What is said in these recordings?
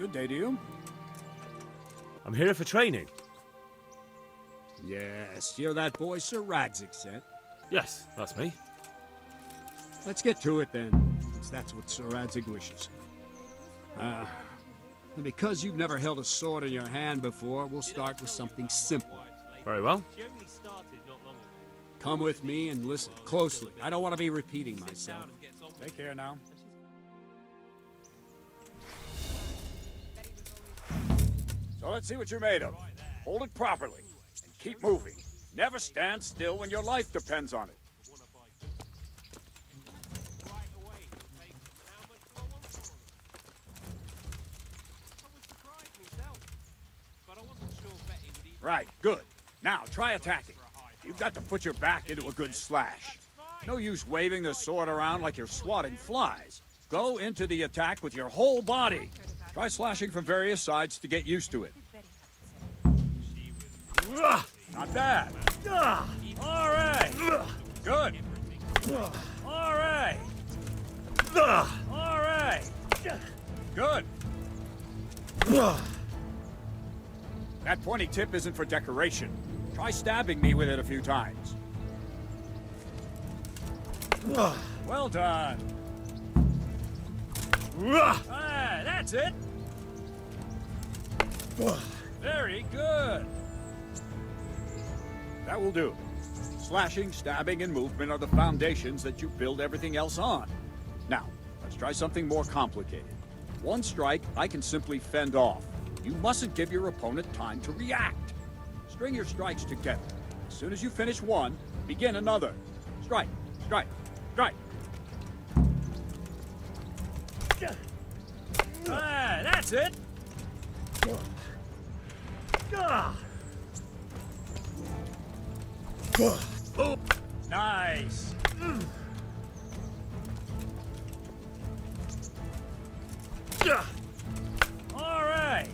Good day to you. I'm here for training. Yes, you're that boy Sir Radzig sent. Yes, that's me. Let's get to it then, since that's what Sir Radzig wishes. And because you've never held a sword in your hand before, we'll start with something simple. Very well. Come with me and listen closely. I don't want to be repeating myself. Take care now. So let's see what you're made of. Hold it properly and keep moving. Never stand still when your life depends on it. Right, good. Now, try attacking. You've got to put your back into a good slash. No use waving the sword around like you're swatting flies. Go into the attack with your whole body. Try slashing from various sides to get used to it. Not bad. All right. Good. All right. All right. Good. That pointy tip isn't for decoration. Try stabbing me with it a few times. Well done. That's it. Very good. That will do. Slashing, stabbing, and movement are the foundations that you build everything else on. Now, let's try something more complicated. One strike, I can simply fend off. You mustn't give your opponent time to react. String your strikes together. As soon as you finish one, begin another. Strike, strike, strike. That's it. Oh, nice. All right.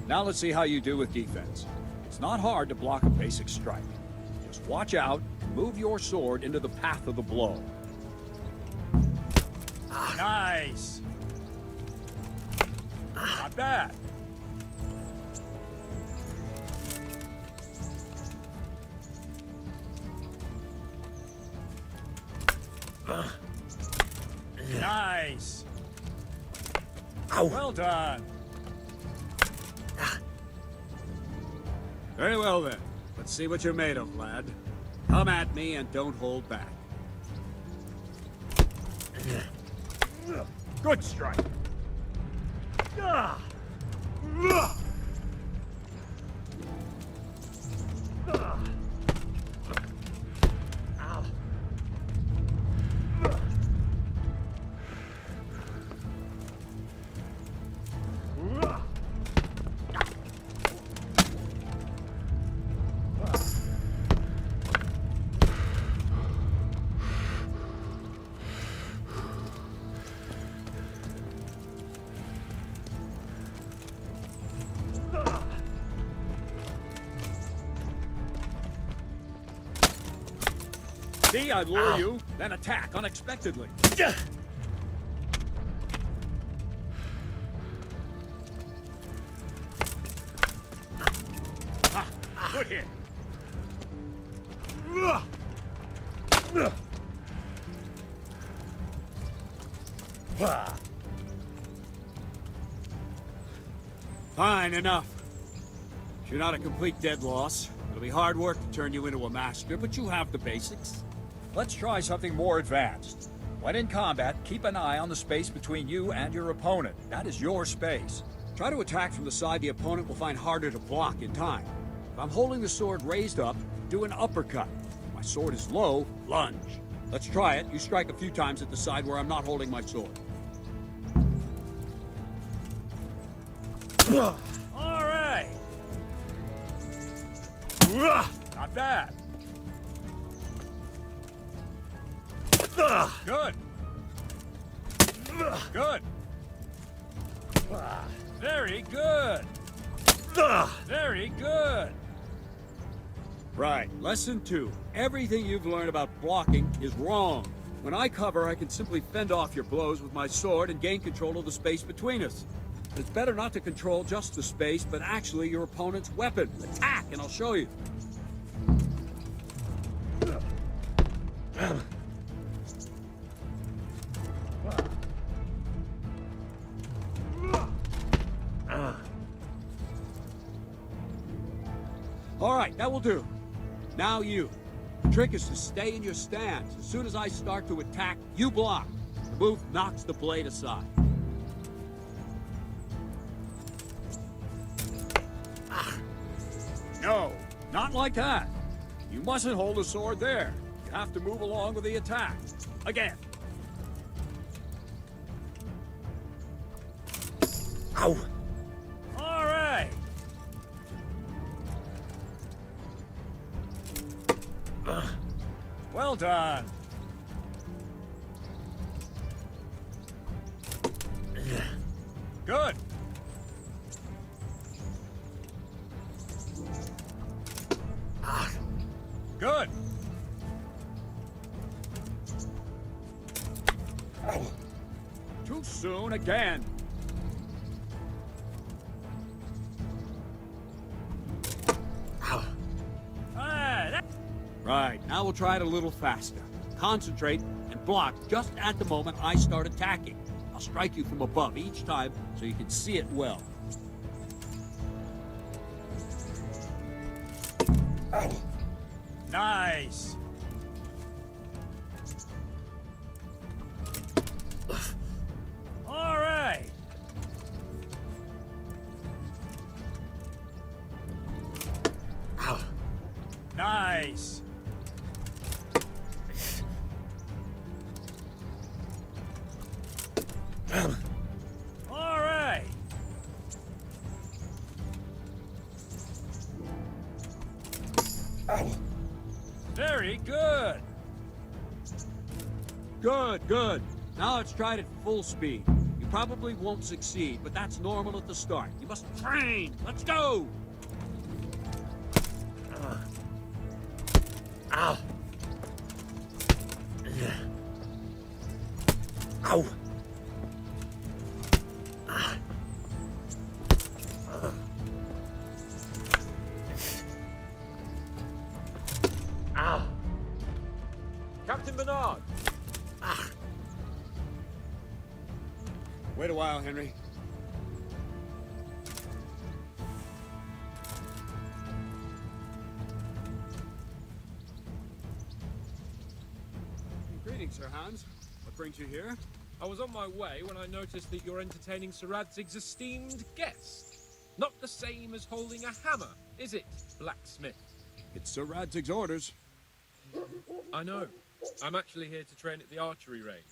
Now let's see how you do with defense. It's not hard to block a basic strike. Just watch out and move your sword into the path of the blow. Nice. Not bad. Nice. Ow. Well done. Very well then. Let's see what you're made of, lad. Come at me and don't hold back. Good strike. See, I lure you, then attack unexpectedly. Good hit. Fine, enough. You're not a complete dead loss. It'll be hard work to turn you into a master, but you have the basics. Let's try something more advanced. When in combat, keep an eye on the space between you and your opponent. That is your space. Try to attack from the side the opponent will find harder to block in time. If I'm holding the sword raised up, do an uppercut. If my sword is low, lunge. Let's try it. You strike a few times at the side where I'm not holding my sword. All right. Not bad. Good. Good. Very good. Very good. Right. Lesson 2. Everything you've learned about blocking is wrong. When I cover, I can simply fend off your blows with my sword and gain control of the space between us. It's better not to control just the space, but actually your opponent's weapon. Attack, and I'll show you. All right, that will do. Now you. The trick is to stay in your stance. As soon as I start to attack, you block. The move knocks the blade aside. No, not like that. You mustn't hold the sword there. You have to move along with the attack. Again. Ow! All right. Well done. Good. Good. Too soon again. Right, now we'll try it a little faster. Concentrate and block just at the moment I start attacking. I'll strike you from above each time so you can see it well. Nice! All right! Nice! All right. Very good. Good, good. Now let's try it at full speed. You probably won't succeed, but that's normal at the start. You must train. Let's go. Ow! Ow! Ow! Captain Bernard! Wait a while, Henry. Greetings, Sir Hans. What brings you here? I was on my way when I noticed that you're entertaining Sir Radzig's esteemed guest. Not the same as holding a hammer, is it, blacksmith? It's Sir Radzig's orders. I know. I'm actually here to train at the archery range.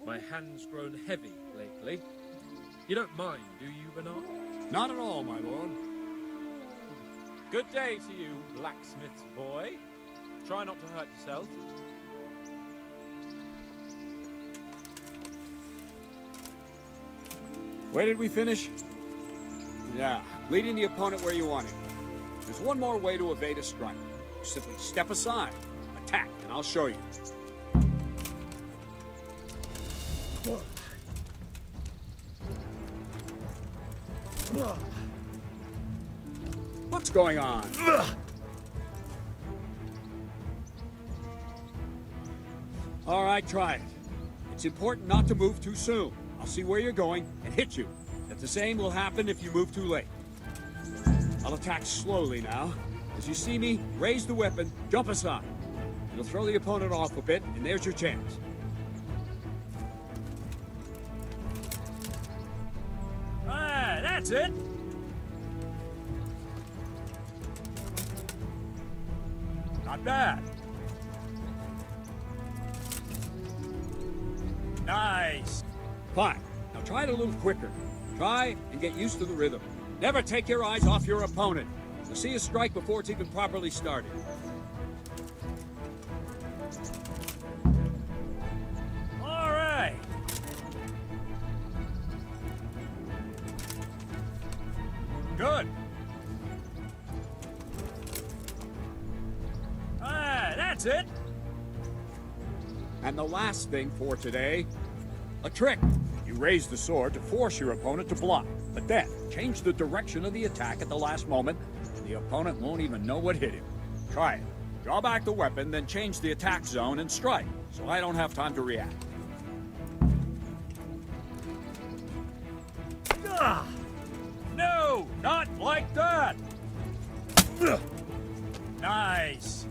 My hand's grown heavy lately. You don't mind, do you, Bernard? Not at all, my lord. Good day to you, blacksmith's boy. Try not to hurt yourself. Where did we finish? Yeah, leading the opponent where you want him. There's one more way to evade a strike. You simply step aside, attack, and I'll show you. What's going on? All right, try it. It's important not to move too soon. I'll see where you're going and hit you. The same will happen if you move too late. I'll attack slowly now. As you see me, raise the weapon, jump aside. It'll throw the opponent off a bit, and there's your chance. Ah, that's it! Not bad. Nice. Fine. Now try it a little quicker. Try and get used to the rhythm. Never take your eyes off your opponent. You'll see a strike before it's even properly started. All right. Good. Ah, that's it. And the last thing for today, a trick. You raise the sword to force your opponent to block, but then change the direction of the attack at the last moment, and the opponent won't even know what hit him. Try it. Draw back the weapon, then change the attack zone and strike, so I don't have time to react. Ah! No, not like that! Ugh. Nice!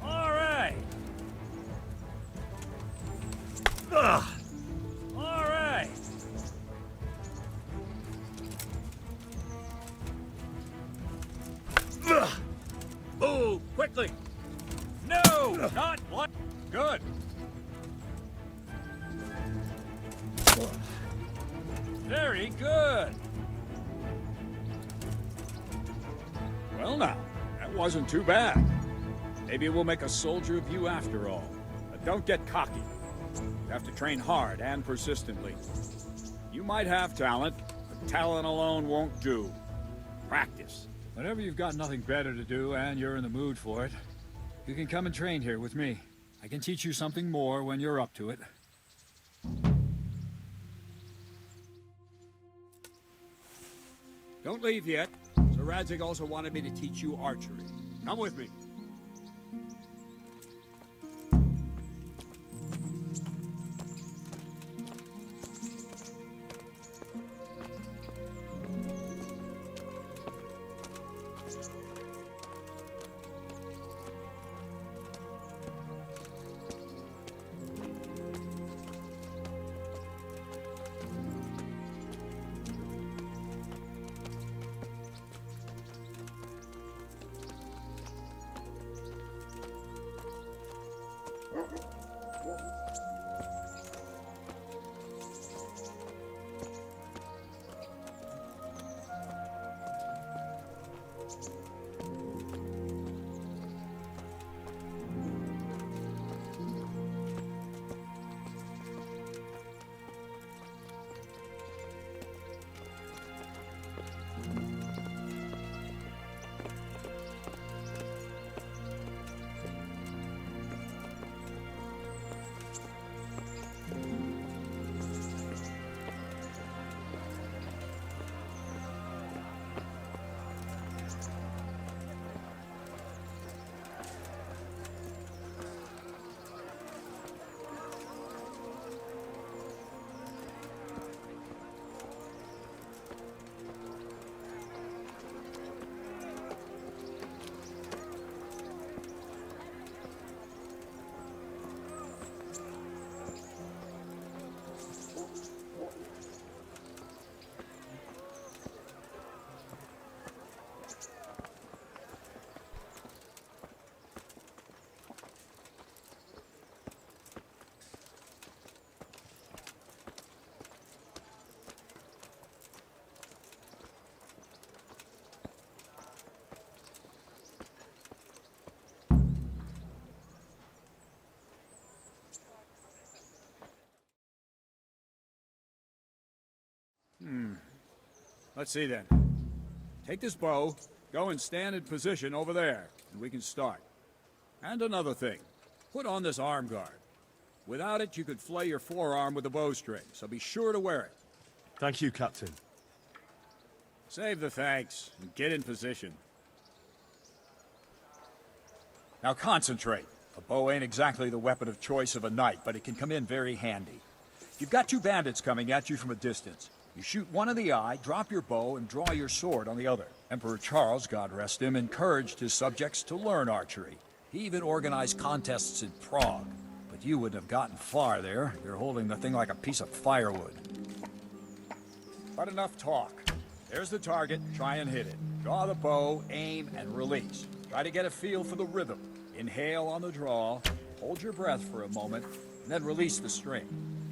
All right! Ugh. All right! Ugh. Move, quickly! No, not like... Good. Very good. Well now, that wasn't too bad. Maybe we'll make a soldier of you after all. But don't get cocky. You have to train hard and persistently. You might have talent, but talent alone won't do. Practice. Whenever you've got nothing better to do and you're in the mood for it, you can come and train here with me. I can teach you something more when you're up to it. Don't leave yet. Sir Radzig also wanted me to teach you archery. Come with me. Let's see then. Take this bow, go and stand in position over there, and we can start. And another thing, put on this arm guard. Without it, you could flay your forearm with a bowstring, so be sure to wear it. Thank you, Captain. Save the thanks, and get in position. Now concentrate. A bow ain't exactly the weapon of choice of a knight, but it can come in very handy. You've got two bandits coming at you from a distance. You shoot one in the eye, drop your bow, and draw your sword on the other. Emperor Charles, God rest him, encouraged his subjects to learn archery. He even organized contests in Prague. But you wouldn't have gotten far there. You're holding the thing like a piece of firewood. But enough talk. There's the target. Try and hit it. Draw the bow, aim, and release. Try to get a feel for the rhythm. Inhale on the draw, hold your breath for a moment, and then release the string.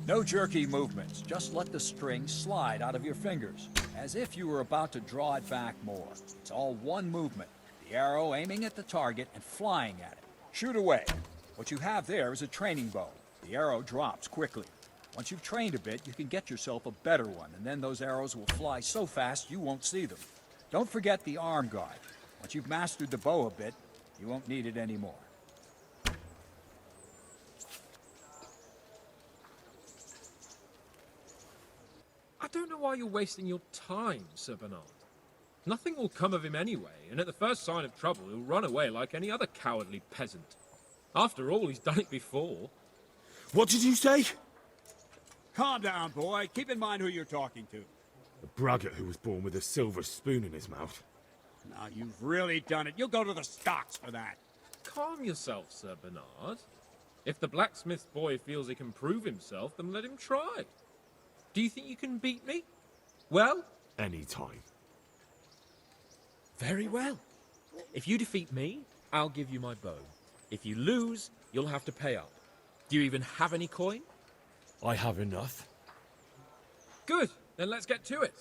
No jerky movements, just let the string slide out of your fingers, as if you were about to draw it back more. It's all one movement, the arrow aiming at the target and flying at it. Shoot away. What you have there is a training bow. The arrow drops quickly. Once you've trained a bit, you can get yourself a better one, and then those arrows will fly so fast you won't see them. Don't forget the arm guard. Once you've mastered the bow a bit, You won't need it anymore. I don't know why you're wasting your time, Sir Bernard. Nothing will come of him anyway, and at the first sign of trouble, he'll run away like any other cowardly peasant. After all, he's done it before. What did you say? Calm down, boy. Keep in mind who you're talking to. A braggart who was born with a silver spoon in his mouth. Now, you've really done it. You'll go to the stocks for that. Calm yourself, Sir Bernard. If the blacksmith boy feels he can prove himself, then let him try. Do you think you can beat me? Well? Any time. Very well. If you defeat me, I'll give you my bow. If you lose, you'll have to pay up. Do you even have any coin? I have enough. Good. Then let's get to it.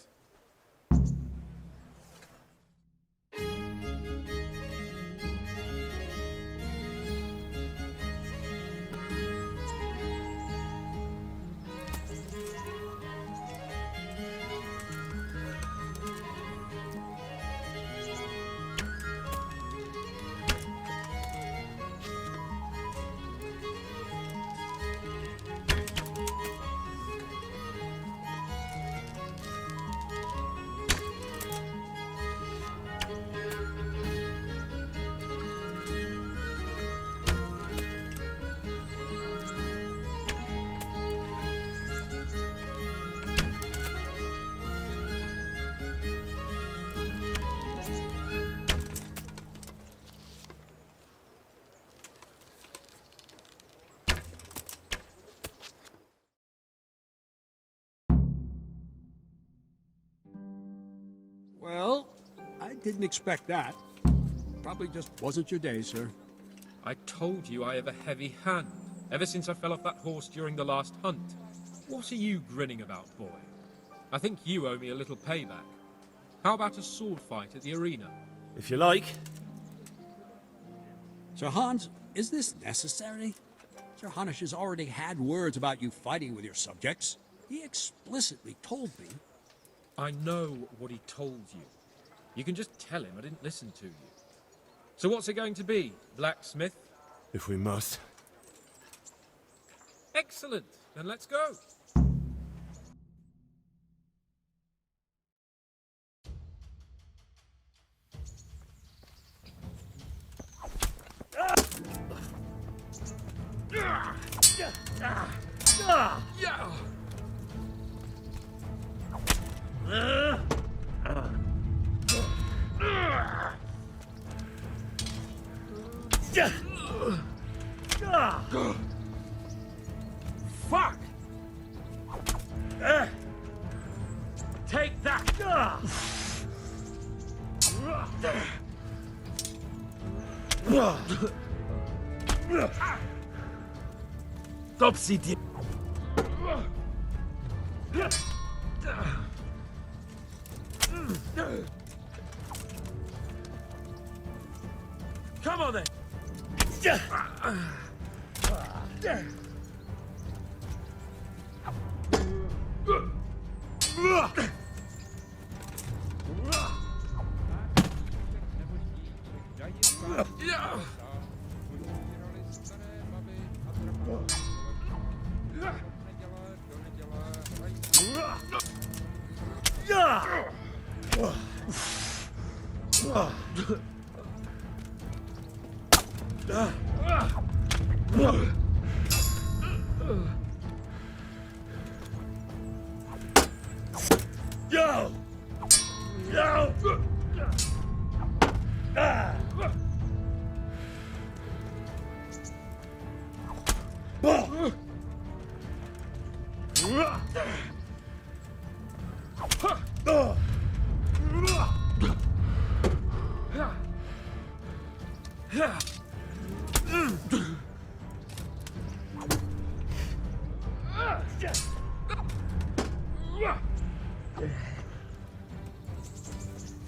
Well, I didn't expect that. Probably just wasn't your day, sir. I told you I have a heavy hand, ever since I fell off that horse during the last hunt. What are you grinning about, boy? I think you owe me a little payback. How about a sword fight at the arena? If you like. Sir Hans, is this necessary? Sir Hanush has already had words about you fighting with your subjects. He explicitly told me. I know what he told you. You can just tell him I didn't listen to you. So what's it going to be, blacksmith? If we must. Excellent. Then let's go. Yeah. Fuck! Take that! Topsy dip. Come on then.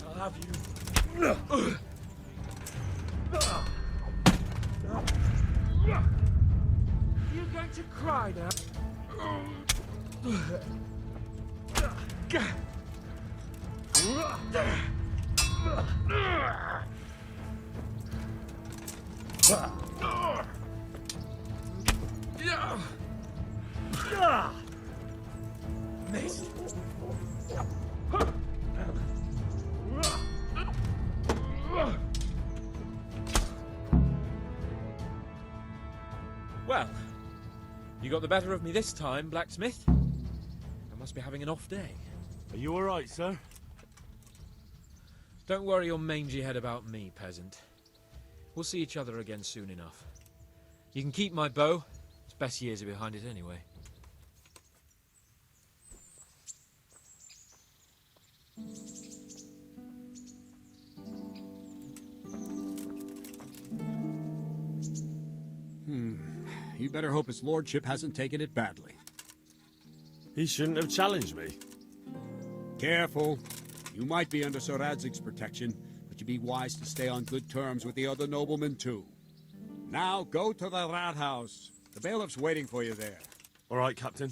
I'll have you. You're going to cry now. Missed. Well, you got the better of me this time, blacksmith. I must be having an off day. Are you alright, sir? Don't worry your mangy head about me, peasant. We'll see each other again soon enough. You can keep my bow. Its best years are behind it anyway. You better hope his lordship hasn't taken it badly. He shouldn't have challenged me. Careful. You might be under Sir Radzig's protection, but you'd be wise to stay on good terms with the other noblemen too. Now go to the rat house. The bailiff's waiting for you there. Alright, Captain.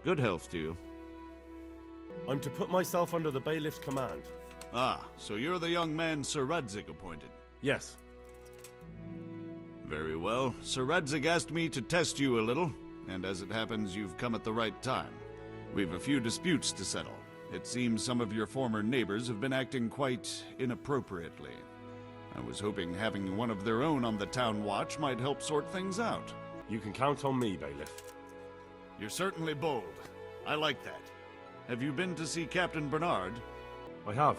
Good health to you. I'm to put myself under the bailiff's command. Ah, so you're the young man Sir Radzig appointed. Yes. Very well. Sir Radzig asked me to test you a little, and as it happens, you've come at the right time. We've a few disputes to settle. It seems some of your former neighbors have been acting quite inappropriately. I was hoping having one of their own on the town watch might help sort things out. You can count on me, bailiff. You're certainly bold. I like that. Have you been to see Captain Bernard? I have.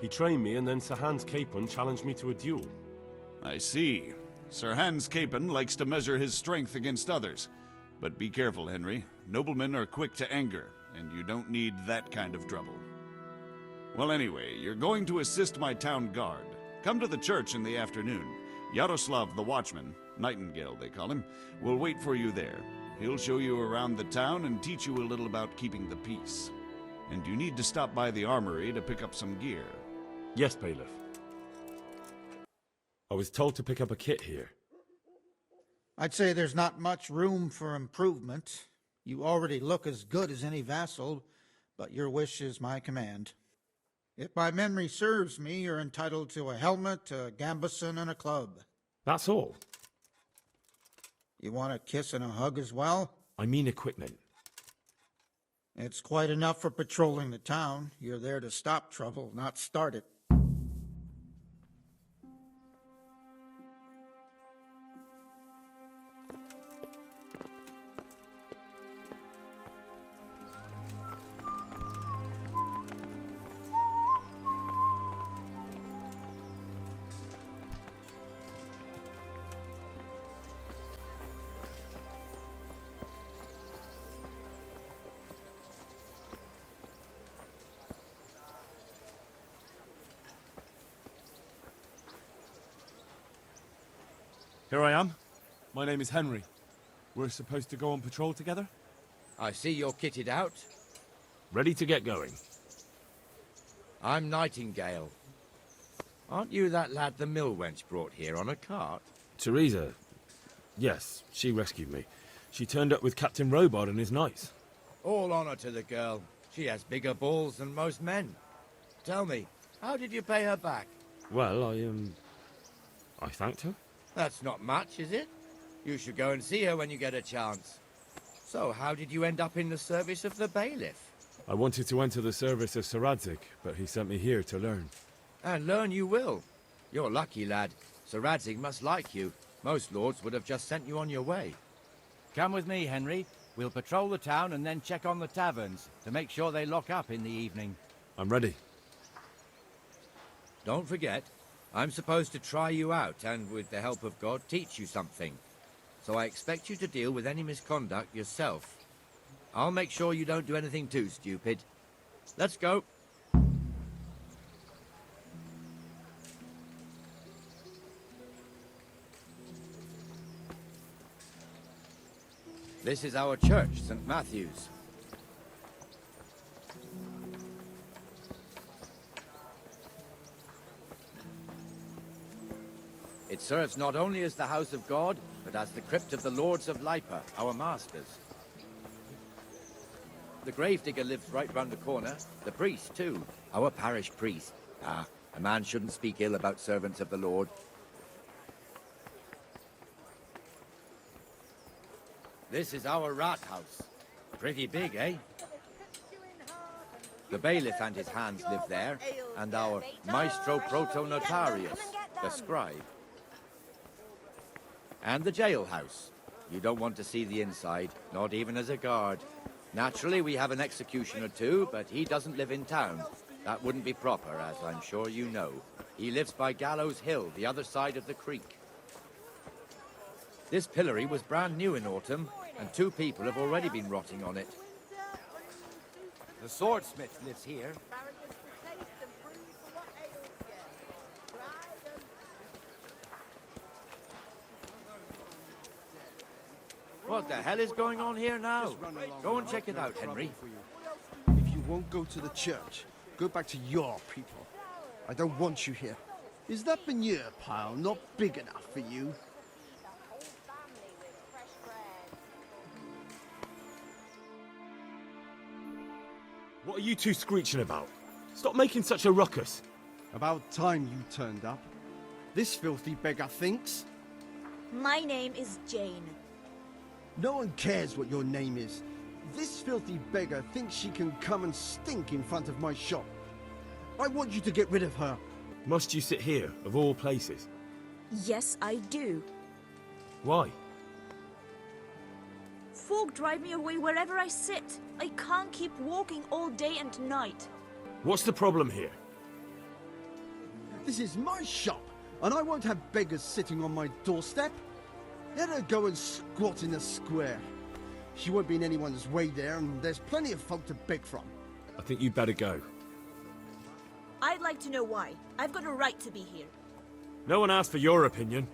He trained me, and then Sir Hans Capon challenged me to a duel. I see. Sir Hans Capon likes to measure his strength against others. But be careful, Henry. Noblemen are quick to anger, and you don't need that kind of trouble. Well, anyway, you're going to assist my town guard. Come to the church in the afternoon. Yaroslav the watchman, Nightingale they call him, will wait for you there. He'll show you around the town and teach you a little about keeping the peace. And you need to stop by the armory to pick up some gear. Yes, bailiff. I was told to pick up a kit here. I'd say there's not much room for improvement. You already look as good as any vassal, but your wish is my command. If my memory serves me, you're entitled to a helmet, a gambeson, and a club. That's all. You want a kiss and a hug as well? I mean equipment. It's quite enough for patrolling the town. You're there to stop trouble, not start it. Here I am. My name is Henry. We're supposed to go on patrol together? I see you're kitted out. Ready to get going. I'm Nightingale. Aren't you that lad the mill wench brought here on a cart? Teresa. Yes, she rescued me. She turned up with Captain Robard and his knights. All honor to the girl. She has bigger balls than most men. Tell me, how did you pay her back? Well, I thanked her. That's not much, is it? You should go and see her when you get a chance. So, how did you end up in the service of the bailiff? I wanted to enter the service of Sir Radzig, but he sent me here to learn. And learn you will. You're lucky, lad. Sir Radzig must like you. Most lords would have just sent you on your way. Come with me, Henry. We'll patrol the town and then check on the taverns to make sure they lock up in the evening. I'm ready. Don't forget, I'm supposed to try you out and, with the help of God, teach you something. So I expect you to deal with any misconduct yourself. I'll make sure you don't do anything too stupid. Let's go. This is our church, St. Matthew's. It serves not only as the house of God, but as the crypt of the lords of Lipa, our masters. The gravedigger lives right round the corner. The priest, too. Our parish priest. Ah, a man shouldn't speak ill about servants of the Lord. This is our rat house. Pretty big, eh? The bailiff and his hands live there, and our maestro proto-notarius, the scribe. And the jailhouse. You don't want to see the inside, not even as a guard. Naturally, we have an executioner too, but he doesn't live in town. That wouldn't be proper, as I'm sure you know. He lives by Gallows Hill, the other side of the creek. This pillory was brand new in autumn, and 2 people have already been rotting on it. The swordsmith lives here. What the hell is going on here now? Go and check it out, Henry. If you won't go to the church, go back to your people. I don't want you here. Is that manure pile not big enough for you? What are you two screeching about? Stop making such a ruckus. About time you turned up. This filthy beggar thinks. My name is Jane. No one cares what your name is. This filthy beggar thinks she can come and stink in front of my shop. I want you to get rid of her. Must you sit here, of all places? Yes, I do. Why? Folk drive me away wherever I sit. I can't keep walking all day and night. What's the problem here? This is my shop, and I won't have beggars sitting on my doorstep. Let her go and squat in the square. She won't be in anyone's way there, and there's plenty of folk to beg from. I think you'd better go. I'd like to know why. I've got a right to be here. No one asked for your opinion.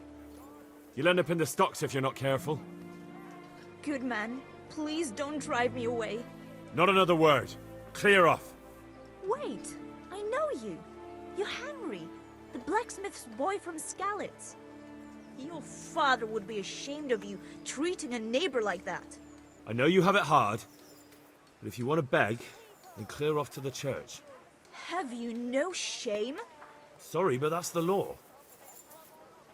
You'll end up in the stocks if you're not careful. Good man, please don't drive me away. Not another word. Clear off. Wait, I know you. You're Henry, the blacksmith's boy from Skalitz. Your father would be ashamed of you treating a neighbor like that. I know you have it hard, but if you want to beg, then clear off to the church. Have you no shame? Sorry, but that's the law.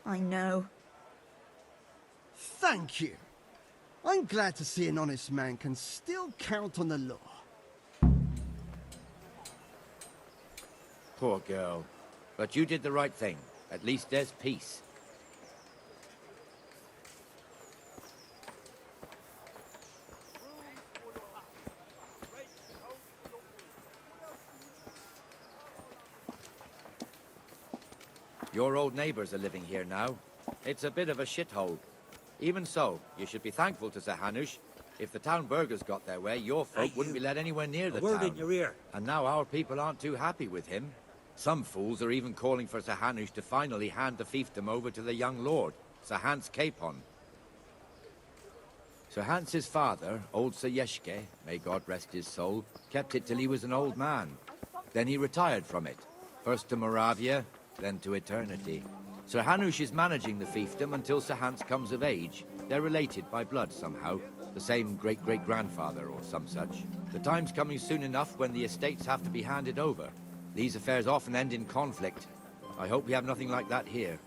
I know. Thank you. I'm glad to see an honest man can still count on the law. Poor girl. But you did the right thing. At least there's peace. Your old neighbors are living here now. It's a bit of a shithole. Even so, you should be thankful to Sir Hanush. If the town burghers got their way, your folk wouldn't be let anywhere near the Word town. in your ear. And now our people aren't too happy with him. Some fools are even calling for Sir Hanush to finally hand the fiefdom over to the young lord, Sir Hans Capon. Sir Hans's father, old Sir Yeshke, may God rest his soul, kept it till he was an old man. Then he retired from it, first to Moravia, then to eternity. Sir Hanush is managing the fiefdom until Sir Hans comes of age. They're related by blood somehow, the same great-great-grandfather or some such. The time's coming soon enough when the estates have to be handed over. These affairs often end in conflict. I hope we have nothing like that here.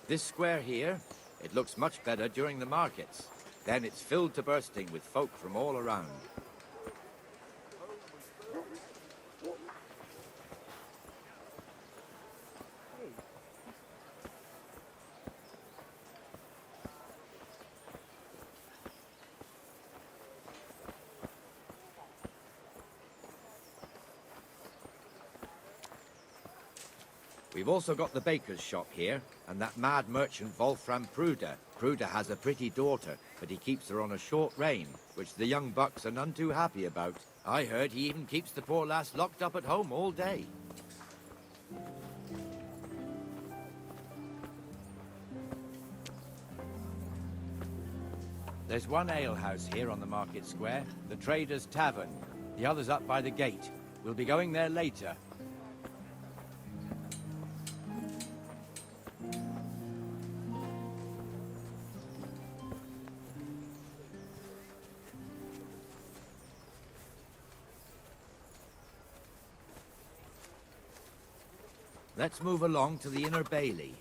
This square here, It looks much better during the markets. Then it's filled to bursting with folk from all around. We've also got the baker's shop here, and that mad merchant Wolfram Pruder. Pruder has a pretty daughter, but he keeps her on a short rein, which the young bucks are none too happy about. I heard he even keeps the poor lass locked up at home all day. There's one alehouse here on the market square, the Trader's Tavern. The other's up by the gate. We'll be going there later. Let's move along to the Inner Bailey.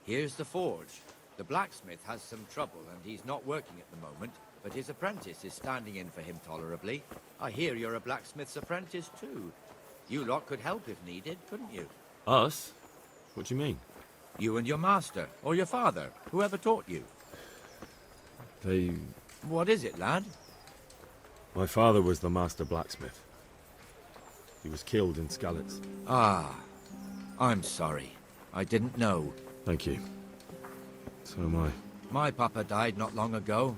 Here's the forge. The blacksmith has some trouble and he's not working at the moment, but his apprentice is standing in for him tolerably. I hear you're a blacksmith's apprentice too. You lot could help if needed, couldn't you? Us? What do you mean? You and your master, or your father, whoever taught you. They... What is it, lad? My father was the master blacksmith. He was killed in Skalitz. Ah, I'm sorry. I didn't know. Thank you. So am I. My papa died not long ago.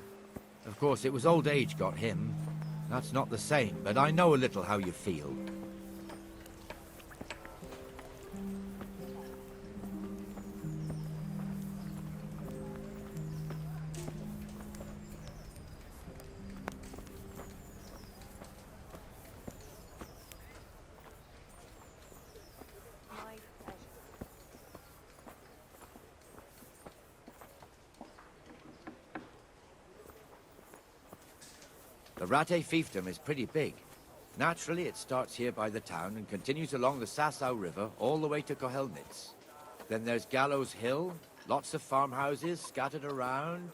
Of course, it was old age got him. That's not the same, but I know a little how you feel. The Rate fiefdom is pretty big. Naturally, it starts here by the town and continues along the Sasau River all the way to Kohelnitz. Then there's Gallows Hill, lots of farmhouses scattered around.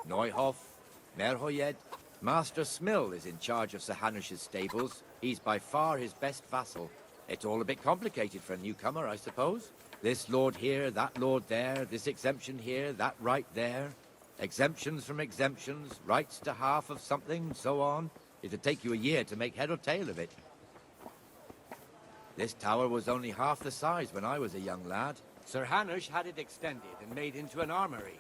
Neuhof, Merhoyed. Master Smill is in charge of Sir Hanush's stables. He's by far his best vassal. It's all a bit complicated for a newcomer, I suppose. This lord here, that lord there, this exemption here, that right there. Exemptions from exemptions, rights to half of something, so on. It'd take you a year to make head or tail of it. This tower was only half the size when I was a young lad. Sir Hanush had it extended and made into an armory.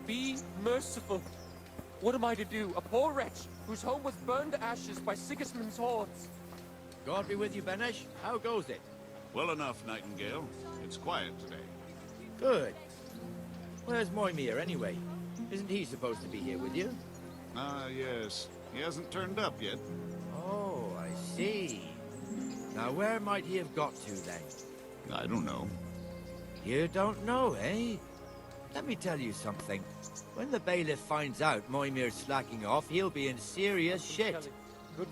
Be merciful. What am I to do? A poor wretch whose home was burned to ashes by Sigismund's hordes. God be with you, Benesh. How goes it? Well enough, Nightingale. It's quiet today. Good. Where's Moimir, anyway? Isn't he supposed to be here with you? Ah, yes. He hasn't turned up yet. Oh, I see. Now, where might he have got to, then? I don't know. You don't know, eh? Let me tell you something. When the bailiff finds out Moimir's slacking off, he'll be in serious shit.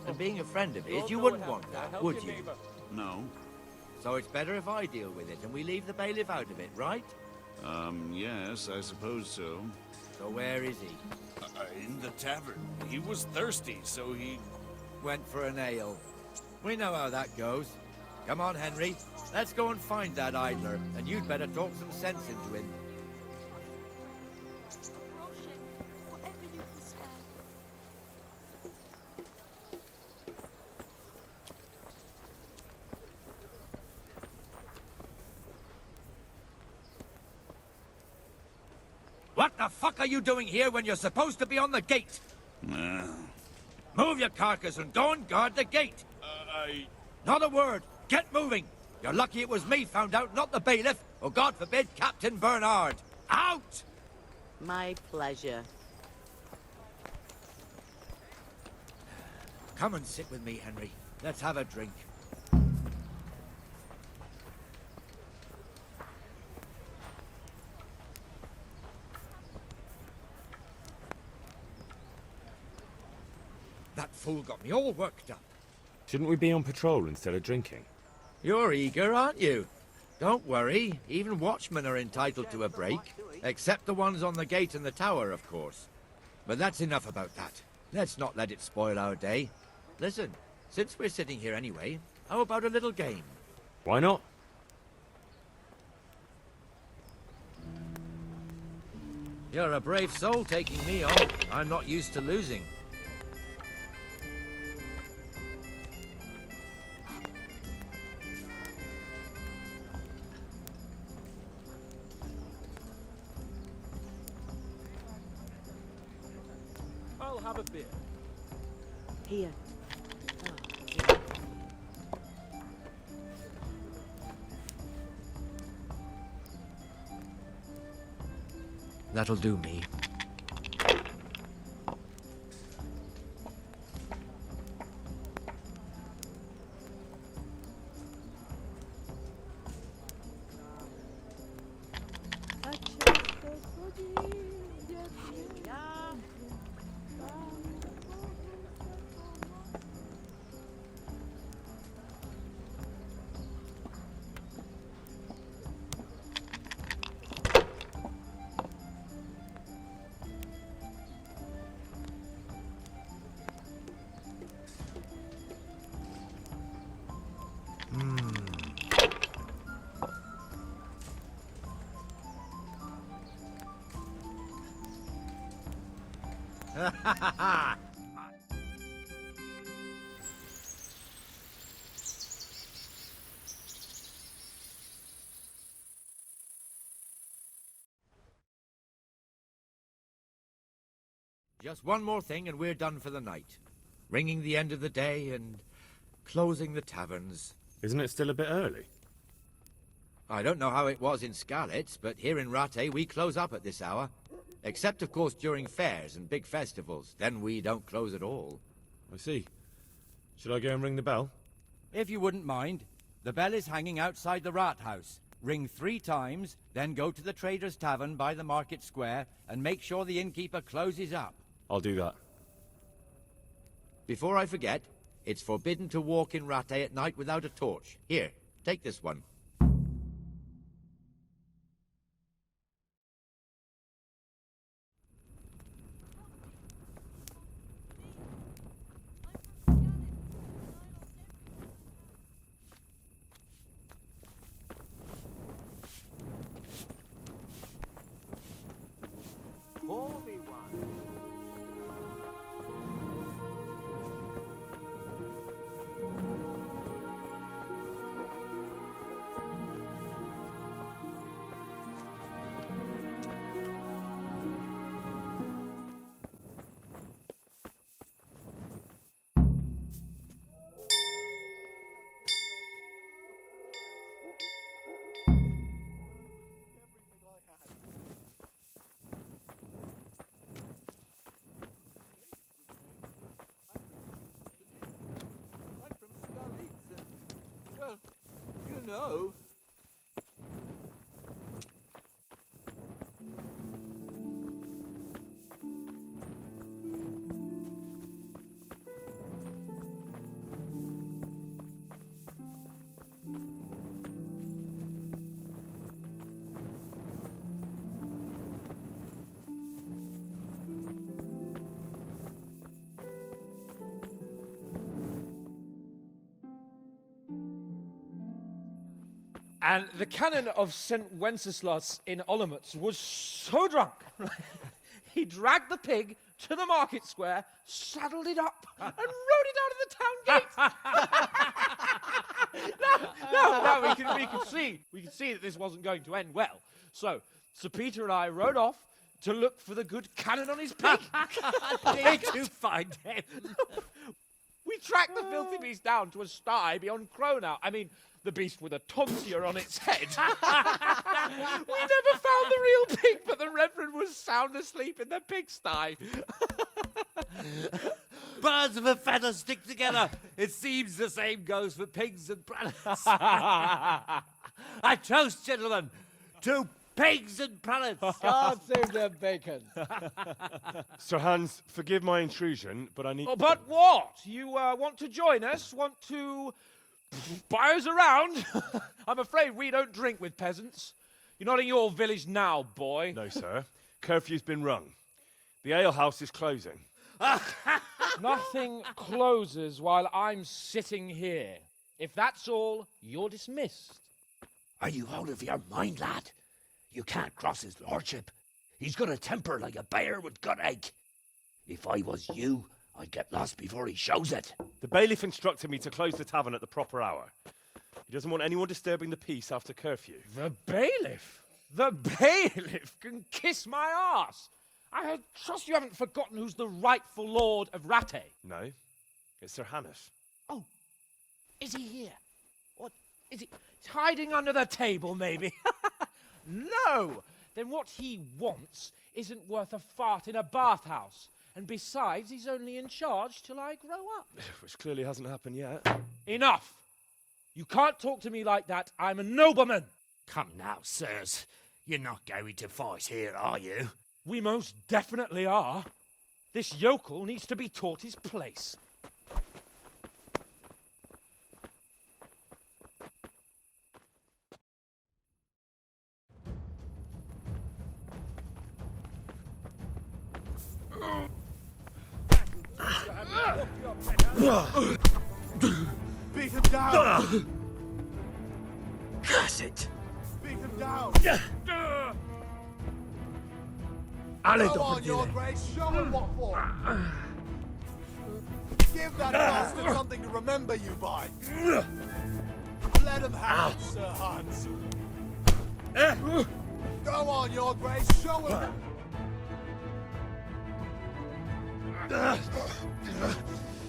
And being a friend of his, you wouldn't want that, would you? No. So it's better if I deal with it and we leave the bailiff out of it, right? Yes, I suppose so. So where is he? In the tavern. He was thirsty, so he... Went for an ale. We know how that goes. Come on, Henry. Let's go and find that idler, and you'd better talk some sense into him. What the fuck are you doing here when you're supposed to be on the gate? Move your carcass and go and guard the gate. Not a word. Get moving. You're lucky it was me found out, not the bailiff, or God forbid, Captain Bernard. Out! My pleasure. Come and sit with me, Henry. Let's have a drink. That fool got me all worked up. Shouldn't we be on patrol instead of drinking? You're eager, aren't you? Don't worry. Even watchmen are entitled to a break. Except the ones on the gate and the tower, of course. But that's enough about that. Let's not let it spoil our day. Listen, since we're sitting here anyway, how about a little game? Why not? You're a brave soul taking me on. I'm not used to losing. I'll have a beer. Here. That'll do me. Just one more thing and we're done for the night. Ringing the end of the day and closing the taverns. Isn't it still a bit early? I don't know how it was in Skalitz, but here in Rattay we close up at this hour. Except, of course, during fairs and big festivals. Then we don't close at all. I see. Should I go and ring the bell? If you wouldn't mind. The bell is hanging outside the rat house. Ring 3 times, then go to the Trader's Tavern by the market square and make sure the innkeeper closes up. I'll do that. Before I forget, it's forbidden to walk in Rattay at night without a torch. Here, take this one. No. And the canon of St. Wenceslas in Olomouc was so drunk, he dragged the pig to the market square, saddled it up, and rode it out of the town gate. No, we could see that this wasn't going to end well. So, Sir Peter and I rode off to look for the good canon on his pig. Did you find him? We tracked the filthy beast down to a sty beyond Cronau. I mean, the beast with a tonsure on its head. We never found the real pig, but the Reverend was sound asleep in the pigsty. Birds of a feather stick together. It seems the same goes for pigs and prelates. I toast, gentlemen, to pigs and prelates. God save their bacon. Sir Hans, forgive my intrusion, but I need... Oh, but what? You want to join us? Want to buy us around? I'm afraid we don't drink with peasants. You're not in your village now, boy. No, sir. Curfew's been rung. The alehouse is closing. Nothing closes while I'm sitting here. If that's all, you're dismissed. Are you out of your mind, lad? You can't cross his lordship. He's got a temper like a bear with gut ache. If I was you, I'd get lost before he shows it. The bailiff instructed me to close the tavern at the proper hour. He doesn't want anyone disturbing the peace after curfew. The bailiff? The bailiff can kiss my arse. I trust you haven't forgotten who's the rightful lord of Rattay. No, it's Sir Hannes. Oh, is he here? What, is he? He's hiding under the table, maybe? No! Then what he wants isn't worth a fart in a bathhouse. And besides, he's only in charge till I grow up. Which clearly hasn't happened yet. Enough! You can't talk to me like that. I'm a nobleman. Come now, sirs. You're not going to fight here, are you? We most definitely are. This yokel needs to be taught his place. Beat him down! Curse it! Beat him down! Allez, Go on, your grace, show him what for! Give that bastard something to remember you by! Let him have it, Sir Hans! Go on, your grace, show him!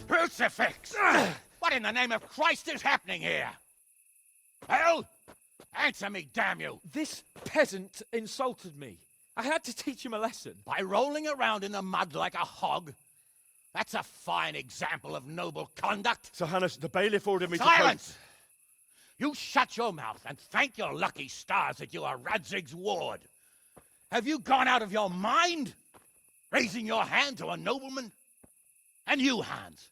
Crucifix! What in the name of Christ is happening here? Well, answer me, damn you! This peasant insulted me. I had to teach him a lesson. By rolling around in the mud like a hog? That's a fine example of noble conduct. Sir Hannes, the bailiff ordered me Silence! You shut your mouth and thank your lucky stars that you are Radzig's ward. Have you gone out of your mind? Raising your hand to a nobleman? And you, Hans,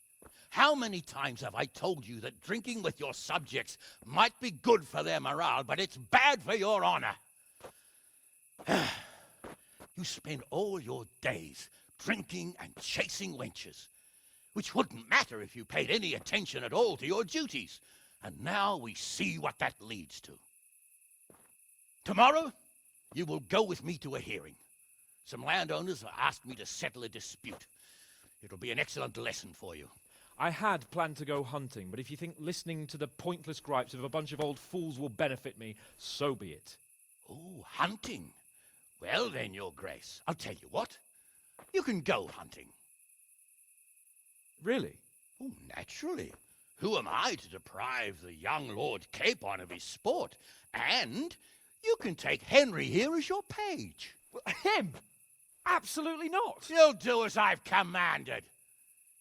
how many times have I told you that drinking with your subjects might be good for their morale, but it's bad for your honor? You spend all your days drinking and chasing wenches, which wouldn't matter if you paid any attention at all to your duties. And now we see what that leads to. Tomorrow, you will go with me to a hearing. Some landowners have asked me to settle a dispute. It'll be an excellent lesson for you. I had planned to go hunting, but if you think listening to the pointless gripes of a bunch of old fools will benefit me, so be it. Oh, hunting. Well then, your grace, I'll tell you what. You can go hunting. Really? Oh, naturally. Who am I to deprive the young Lord Capon of his sport? And you can take Henry here as your page. Him? Absolutely not. You'll do as I've commanded.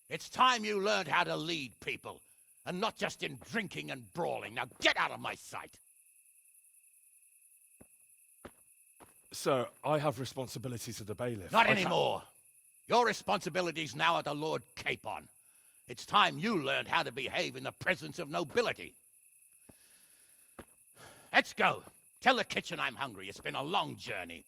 It's time you learned how to lead people, and not just in drinking and brawling. Now get out of my sight. Sir, I have responsibilities of the bailiff. Not anymore. Your responsibilities now are the Lord Capon. It's time you learned how to behave in the presence of nobility. Let's go. Tell the kitchen I'm hungry. It's been a long journey.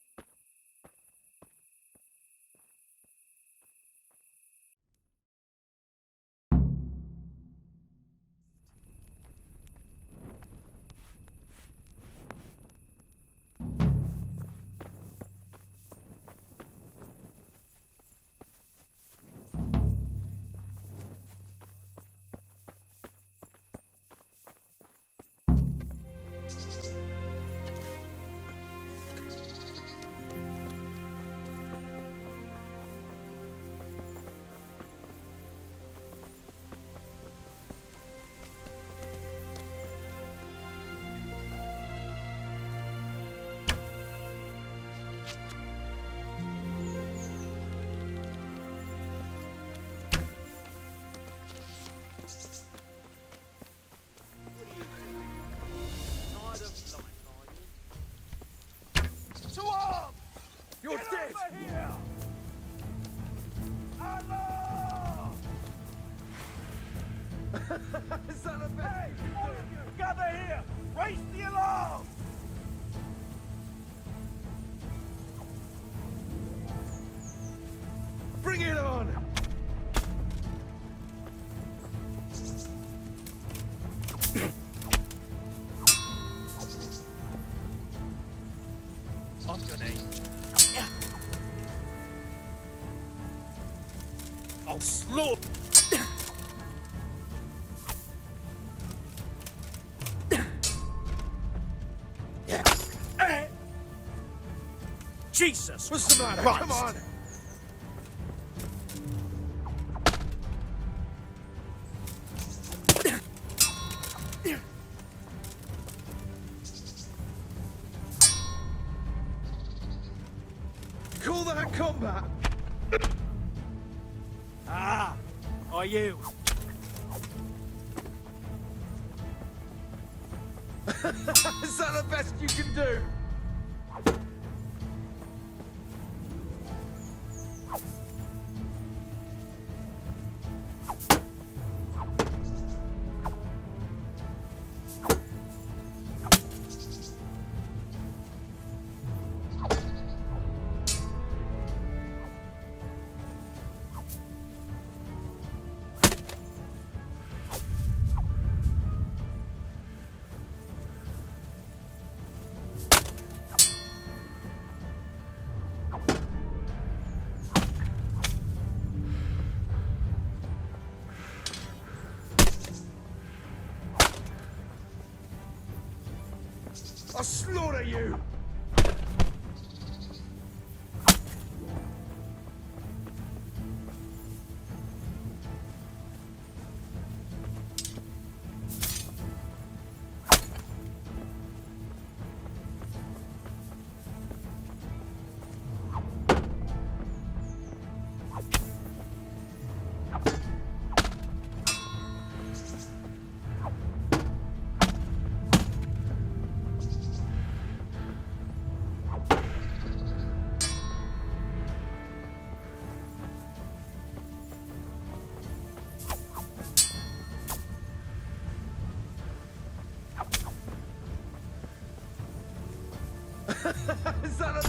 On your knee. I'll slow. Jesus! What's the matter? Christ. Come on! Call that combat! Ah! Are you? Is that the best you can do? I'll slaughter you! Is that a...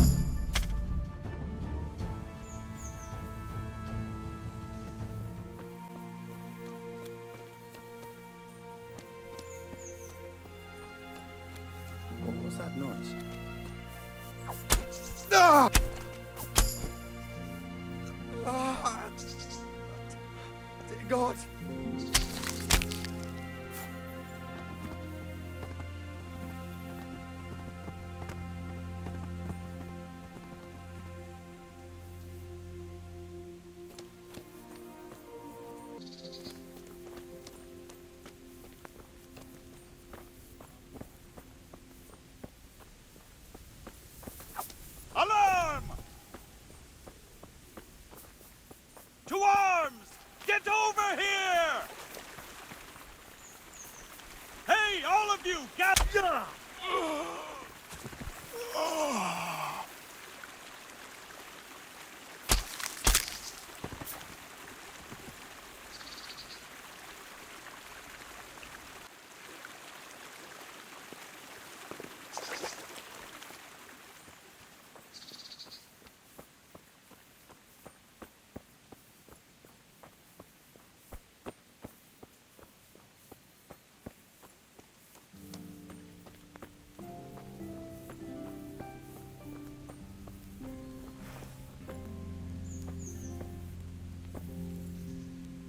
What was that noise? Ah! Dear God! Alarm! To arms! Get over here! Hey, all of you, gather!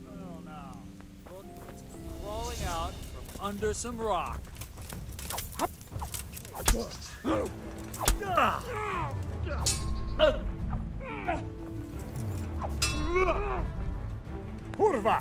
Well, now, look what's crawling out from under some rock. Kurwa!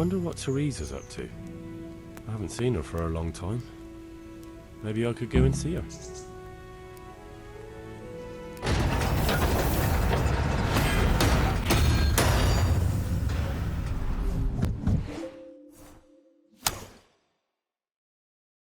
wonder what Teresa's up to. I haven't seen her for a long time. Maybe I could go and see her.